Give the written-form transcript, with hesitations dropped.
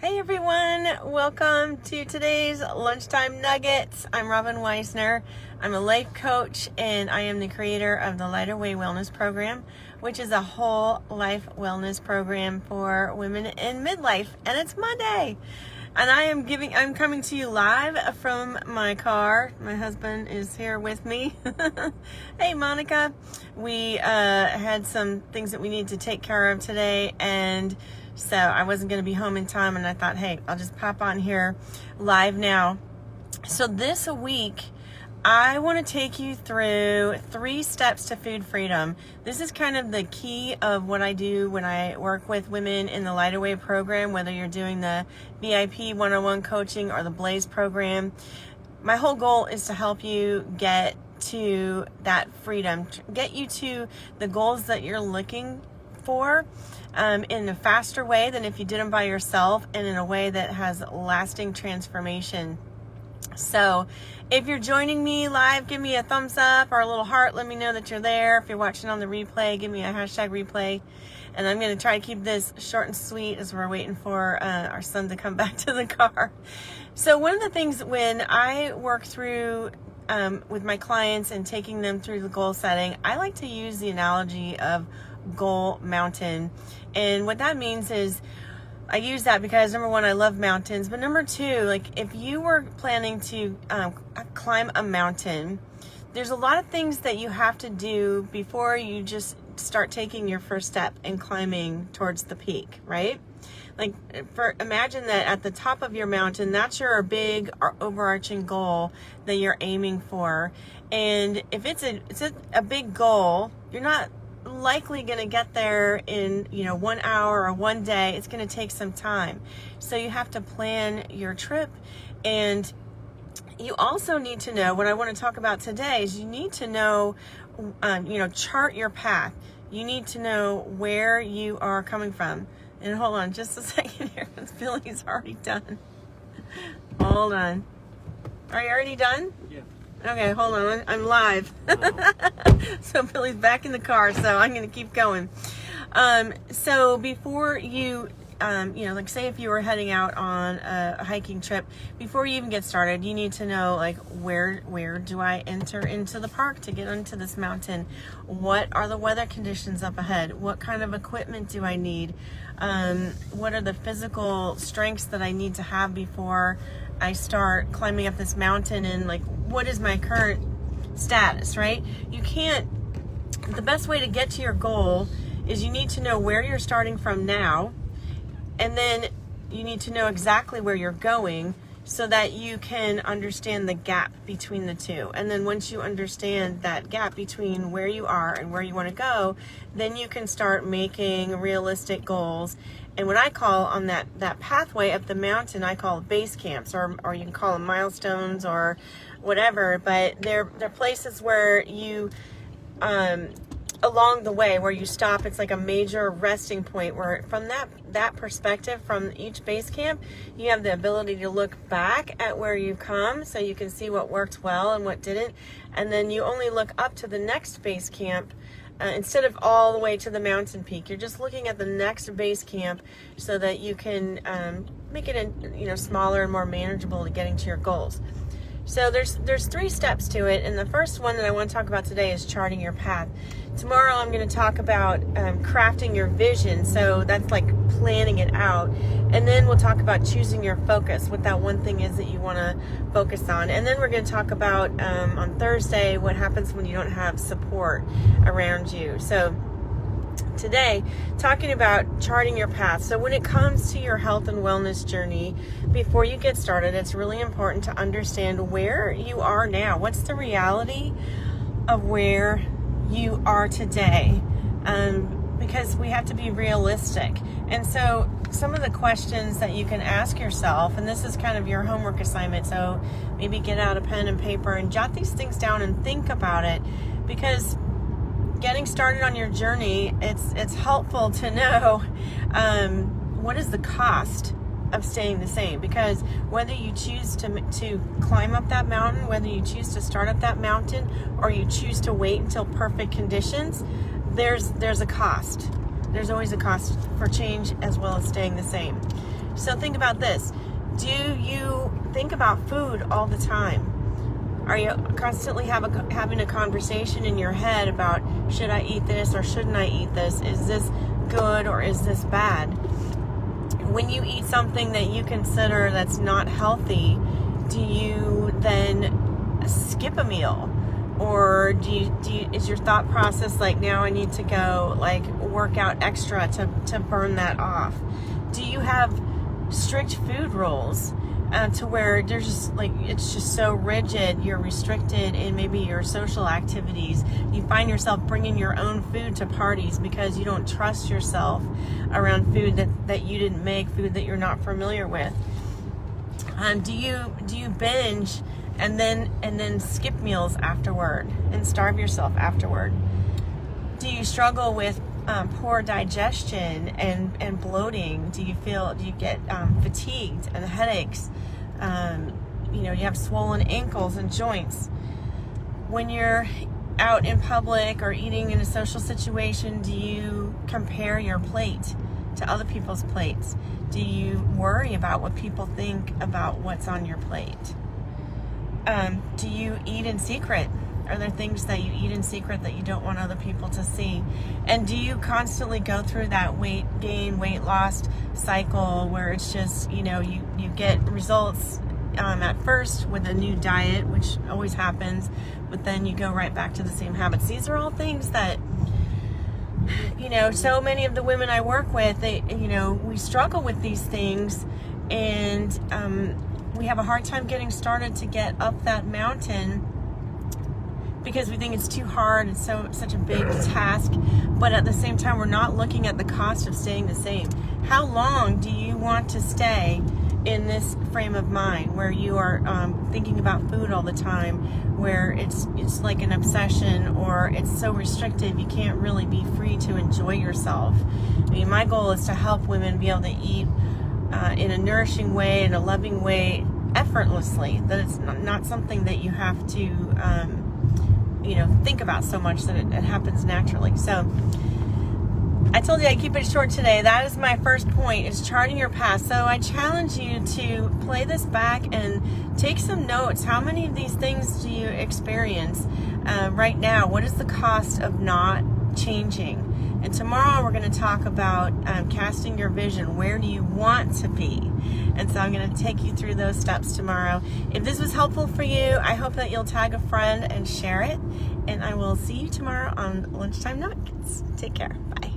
Hey everyone, welcome to today's Lunchtime Nuggets. I'm Robin Weisner. I'm a life coach and I am the creator of the Lighter Way Wellness Program, which is a whole life wellness program for women in midlife. And it's Monday. And I'm coming to you live from my car. My husband is here with me. Hey Monica. We had some things that we need to take care of today, and so I wasn't going to be home in time, and I thought, hey, I'll just pop on here live now. So this week, I want to take you through 3 steps to food freedom. This is kind of the key of what I do when I work with women in the Lighter Way program, whether you're doing the VIP one-on-one coaching or the Blaze program. My whole goal is to help you get to that freedom, get you to the goals that you're looking for in a faster way than if you did them by yourself, and in a way that has lasting transformation. So if you're joining me live, give me a thumbs up or a little heart. Let me know that you're there. If you're watching on the replay, give me a hashtag replay. And I'm going to try to keep this short and sweet as we're waiting for our son to come back to the car. So one of the things when I work through with my clients and taking them through the goal setting, I like to use the analogy of goal mountain. And what that means is, I use that because number one, I love mountains, but number two, like if you were planning to climb a mountain, there's a lot of things that you have to do before you just start taking your first step and climbing towards the peak, right? Like imagine that at the top of your mountain, that's your big overarching goal that you're aiming for. And if it's a big goal, you're not likely going to get there in 1 hour or 1 day. It's going to take some time, so you have to plan your trip. And you also need to know, what I want to talk about today is you need to know, chart your path. You need to know where you are coming from. And hold on just a second here, because Billy's already done. Hold on. Are you already done? Yeah. Okay, hold on. I'm live. So Billy's back in the car, so I'm going to keep going. So before you, like say if you were heading out on a hiking trip, before you even get started, you need to know, like, where do I enter into the park to get onto this mountain? What are the weather conditions up ahead? What kind of equipment do I need? What are the physical strengths that I need to have before I start climbing up this mountain? And like, what is my current status, right? The best way to get to your goal is you need to know where you're starting from now, and then you need to know exactly where you're going so that you can understand the gap between the two. And then once you understand that gap between where you are and where you want to go, then you can start making realistic goals. And what I call on that pathway up the mountain, I call base camps, or you can call them milestones or whatever, but they're places where you, along the way where you stop. It's like a major resting point where from that perspective, from each base camp, you have the ability to look back at where you've come so you can see what worked well and what didn't. And then you only look up to the next base camp instead of all the way to the mountain peak. You're just looking at the next base camp so that you can make it smaller and more manageable to getting to your goals. So there's 3 steps to it, and the first one that I want to talk about today is charting your path. Tomorrow I'm going to talk about crafting your vision, so that's like planning it out. And then we'll talk about choosing your focus, what that one thing is that you want to focus on. And then we're going to talk about on Thursday what happens when you don't have support around you. So today, talking about charting your path. So when it comes to your health and wellness journey, before you get started, it's really important to understand where you are now. What's the reality of where you are today? Because we have to be realistic. And so some of the questions that you can ask yourself, and this is kind of your homework assignment, so maybe get out a pen and paper and jot these things down and think about it, because getting started on your journey, it's helpful to know what is the cost of staying the same. Because whether you choose to climb up that mountain, whether you choose to start up that mountain, or you choose to wait until perfect conditions, there's a cost. There's always a cost for change as well as staying the same. So think about this. Do you think about food all the time? Are you constantly having a conversation in your head about, should I eat this or shouldn't I eat this? Is this good or is this bad? When you eat something that you consider that's not healthy, do you then skip a meal? Or is your thought process like, now I need to go like work out extra to burn that off? Do you have strict food rules to where there's just like, it's just so rigid, you're restricted in maybe your social activities? You find yourself bringing your own food to parties because you don't trust yourself around food that you didn't make, food that you're not familiar with. Do you binge and then skip meals afterward and starve yourself afterward? Do you struggle with poor digestion and bloating? Do you get fatigued and headaches? You have swollen ankles and joints. When you're out in public or eating in a social situation, do you compare your plate to other people's plates? Do you worry about what people think about what's on your plate? Do you eat in secret? Are there things that you eat in secret that you don't want other people to see? And do you constantly go through that weight gain, weight loss cycle where it's just, you get results at first with a new diet, which always happens, but then you go right back to the same habits? These are all things that, so many of the women I work with, we struggle with these things, and we have a hard time getting started to get up that mountain because we think it's too hard. It's such a big task, but at the same time, we're not looking at the cost of staying the same. How long do you want to stay in this frame of mind where you are thinking about food all the time, where it's like an obsession, or it's so restrictive you can't really be free to enjoy yourself? I mean, my goal is to help women be able to eat in a nourishing way, in a loving way, effortlessly, that it's not something that you have to think about so much, that it happens naturally. So I told you I'd keep it short today. That is my first point, is charting your path. So I challenge you to play this back and take some notes. How many of these things do you experience right now? What is the cost of not changing? And tomorrow we're going to talk about casting your vision. Where do you want to be? And so I'm going to take you through those steps tomorrow. If this was helpful for you, I hope that you'll tag a friend and share it. And I will see you tomorrow on Lunchtime Nuggets. Take care. Bye.